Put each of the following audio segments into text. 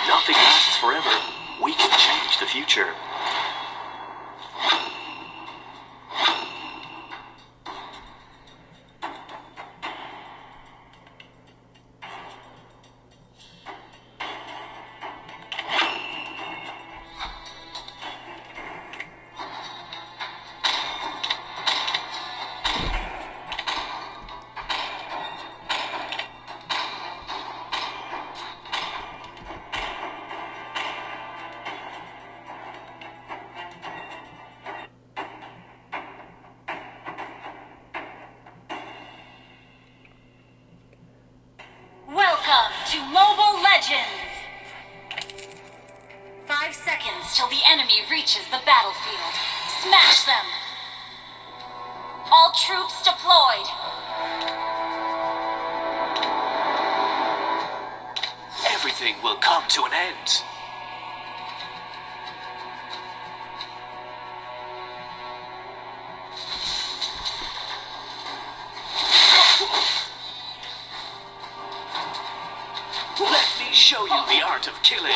Nothing lasts forever. We can change the future. Welcome to Mobile Legends! 5 seconds till the enemy reaches the battlefield. Smash them! All troops deployed! Everything will come to an end. Let me show you the art of killing.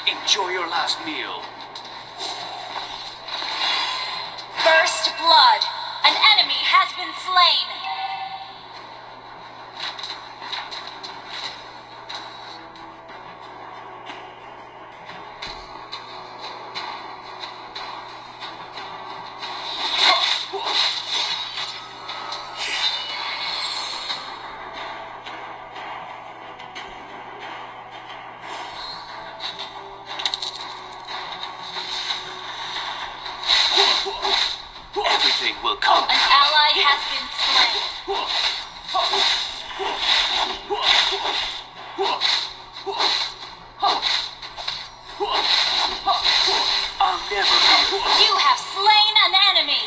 Enjoy your last meal. First blood! An enemy has been slain! Everything will come. An ally has been slain. I'll never be. You have slain an enemy!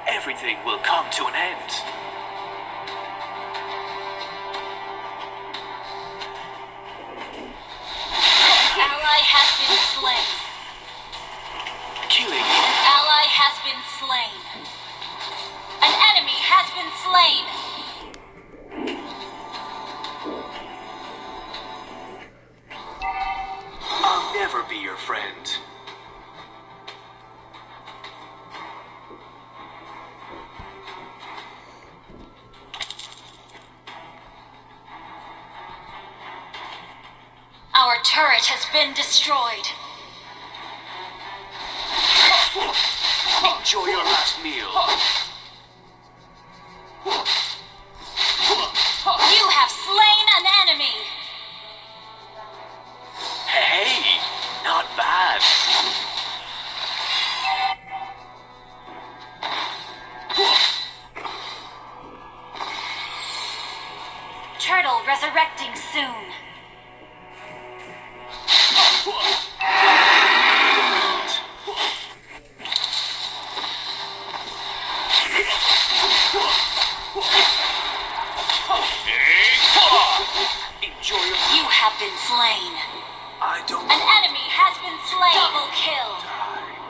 Everything will come to an end. Ally has been slain. Killing. An ally has been slain. An enemy has been slain. I'll never be your friend. Our turret has been destroyed. Enjoy your last meal. You have slain an enemy. Hey, not bad. Turtle resurrecting soon. Enjoy your... You have been slain. I don't... An enemy has been slain. Double kill. Die.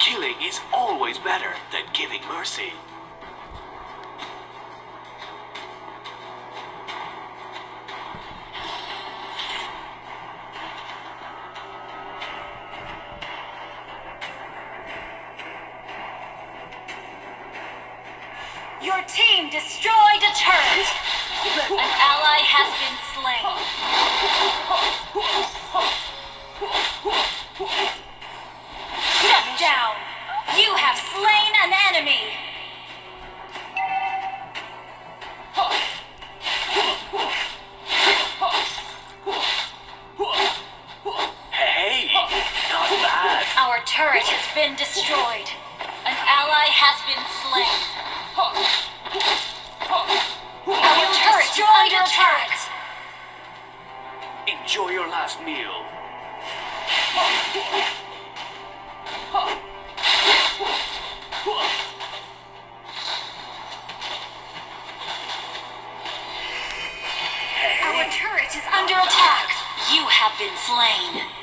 Killing is always better than giving mercy. Your team destroyed a turret. An ally has been slain. Shut down. You have slain an enemy. Hey, not bad. Our turret has been destroyed. An ally has been slain. Our turret is under attack. Enjoy your last meal. Our turret is under attack. You have been slain.